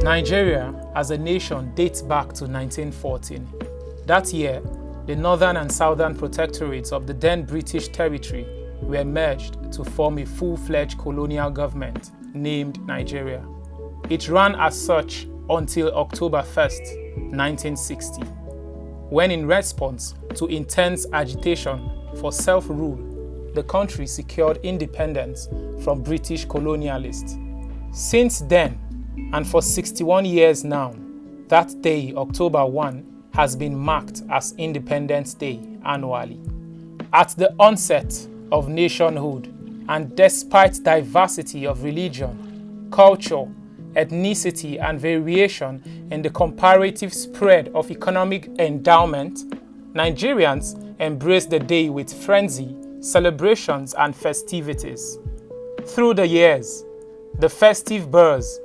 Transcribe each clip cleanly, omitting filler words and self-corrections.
Nigeria as a nation dates back to 1914. That year, the northern and southern protectorates of the then British territory were merged to form a full-fledged colonial government named Nigeria. It ran as such until October 1st, 1960, when in response to intense agitation for self-rule, the country secured independence from British colonialists. Since then, and for 61 years now, that day, October 1, has been marked as Independence Day annually. At the onset of nationhood, and despite diversity of religion, culture, ethnicity, and variation in the comparative spread of economic endowment, Nigerians embrace the day with frenzy, celebrations, and festivities. Through the years, the festive buzz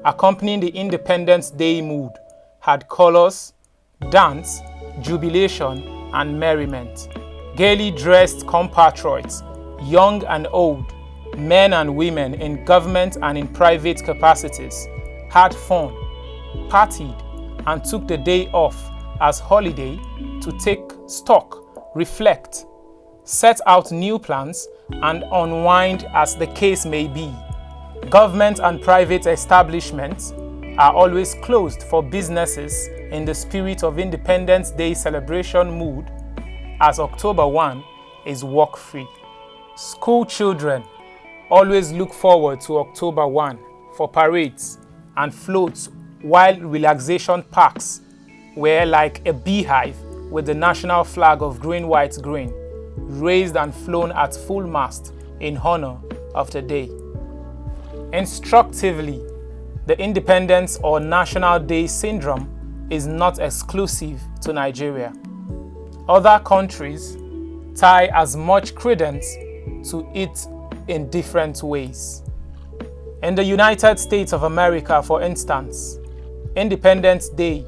accompanying the Independence Day mood had colors, dance, jubilation, and merriment. Gaily dressed compatriots, young and old, men and women in government and in private capacities, had fun, partied, and took the day off as holiday to take stock, reflect, set out new plans, and unwind as the case may be. Government and private establishments are always closed for businesses in the spirit of Independence Day celebration mood, as October 1 is work-free. School children always look forward to October 1 for parades and floats, while relaxation parks were like a beehive with the national flag of green, white, green, raised and flown at full mast in honor of the day. Instructively, the Independence or National Day syndrome is not exclusive to Nigeria. Other countries tie as much credence to it in different ways. In the United States of America, for instance, Independence Day,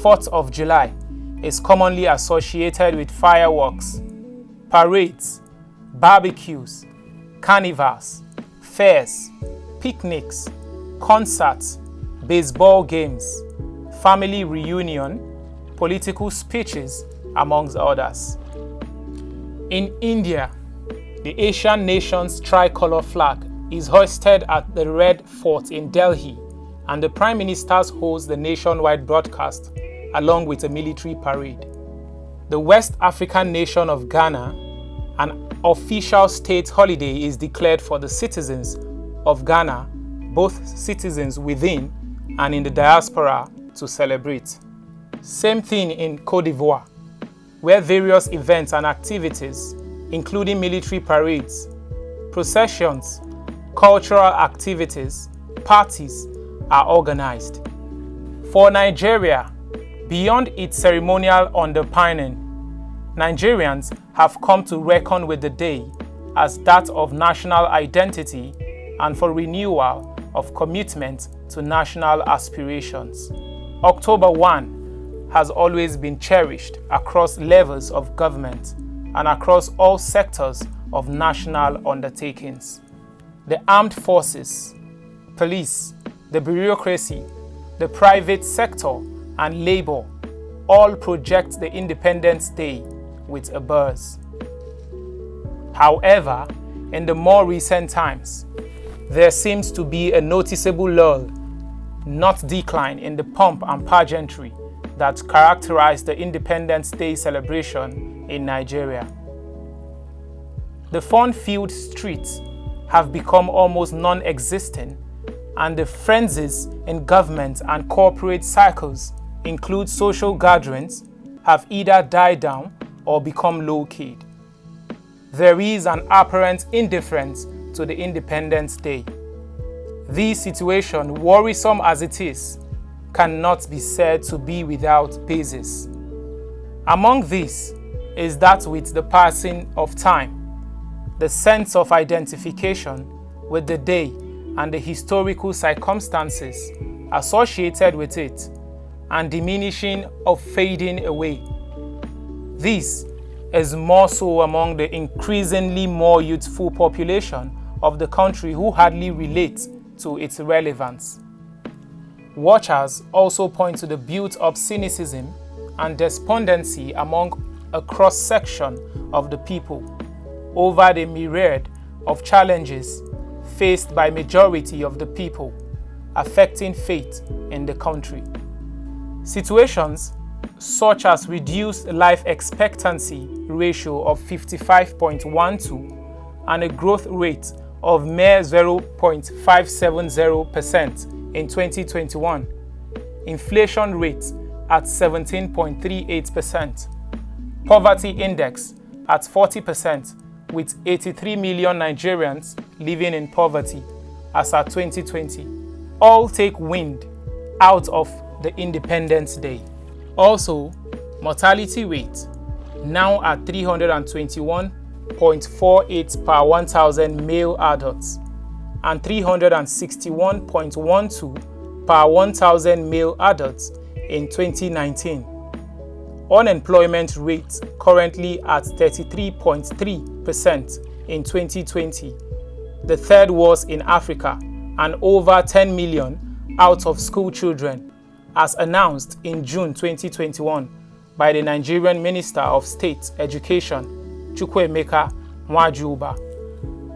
4th of July, is commonly associated with fireworks, parades, barbecues, carnivals, fairs, picnics, concerts, baseball games, family reunion, political speeches, amongst others. In India, the Asian nation's tricolor flag is hoisted at the Red Fort in Delhi, and the Prime Minister holds the nationwide broadcast along with a military parade. The West African nation of Ghana, an official state holiday is declared for the citizens of Ghana, both citizens within and in the diaspora, to celebrate. Same thing in Côte d'Ivoire, where various events and activities, including military parades, processions, cultural activities, parties, are organized. For Nigeria, beyond its ceremonial underpinning, Nigerians have come to reckon with the day as that of national identity and for renewal of commitment to national aspirations. October 1 has always been cherished across levels of government and across all sectors of national undertakings. The armed forces, police, the bureaucracy, the private sector, and labor all project the Independence Day with a buzz. However, in the more recent times, there seems to be a noticeable lull, not decline, in the pomp and pageantry that characterized the Independence Day celebration in Nigeria. The fun-filled streets have become almost non-existent, and the frenzies in government and corporate circles include social gatherings have either died down or become low-keyed. There is an apparent indifference to the Independence Day. This situation, worrisome as it is, cannot be said to be without basis. Among these is that with the passing of time, the sense of identification with the day and the historical circumstances associated with it, and diminishing or fading away. This is more so among the increasingly more youthful population of the country who hardly relate to its relevance. Watchers also point to the built-up cynicism and despondency among a cross-section of the people over the myriad of challenges faced by majority of the people affecting faith in the country. Situations such as reduced life expectancy ratio of 55.12 and a growth rate of mere 0.570% in 2021, inflation rate at 17.38%, poverty index at 40%, with 83 million Nigerians living in poverty as at 2020, all take wind out of the Independence Day. Also, mortality rate now at 321.48 per 1,000 male adults and 361.12 per 1,000 male adults in 2019. Unemployment rate currently at 33.3% in 2020, the third worst in Africa, and over 10 million out of school children, as announced in June 2021 by the Nigerian Minister of State Education, Chukwuemeka Nwajuba,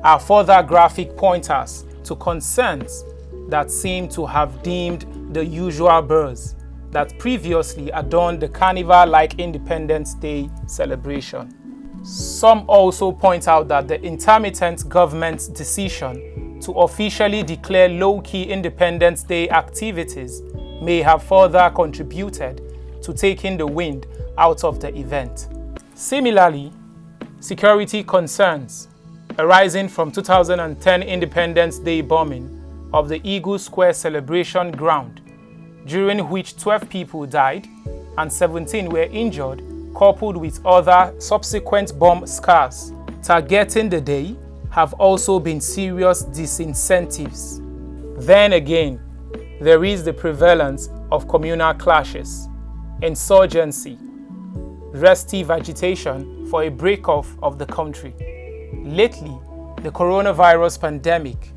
are further graphic pointers to concerns that seem to have dimmed the usual buzz that previously adorned the carnival-like Independence Day celebration. Some also point out that the intermittent government's decision to officially declare low-key Independence Day activities may have further contributed to taking the wind out of the event. Similarly, security concerns arising from 2010 Independence Day bombing of the Eagle Square celebration ground, during which 12 people died and 17 were injured, coupled with other subsequent bomb scars targeting the day, have also been serious disincentives. Then again, there is the prevalence of communal clashes, insurgency, restive agitation for a break-off of the country. Lately, the coronavirus pandemic,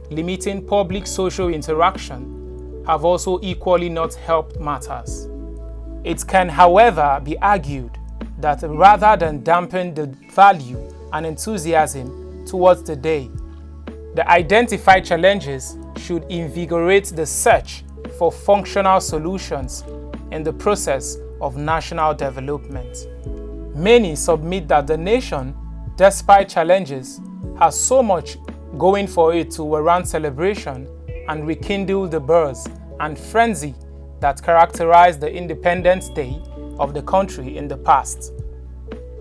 limiting public social interaction, have also equally not helped matters. It can, however, be argued that rather than dampen the value and enthusiasm towards the day, the identified challenges should invigorate the search for functional solutions in the process of national development. Many submit that the nation, despite challenges, has so much going for it to warrant celebration and rekindle the buzz and frenzy that characterized the Independence Day of the country in the past.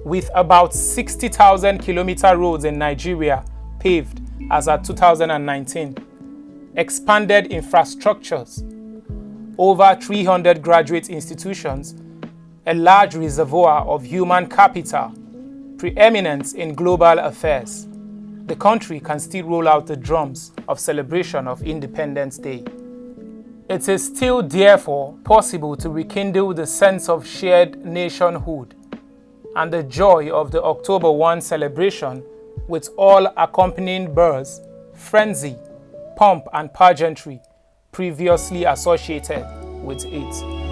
With about 60,000 kilometer roads in Nigeria paved as at 2019, expanded infrastructures, over 300 graduate institutions, a large reservoir of human capital, preeminence in global affairs, the country can still roll out the drums of celebration of Independence Day. It is still, therefore, possible to rekindle the sense of shared nationhood and the joy of the October 1 celebration with all accompanying buzz, frenzy, pomp and pageantry previously associated with it.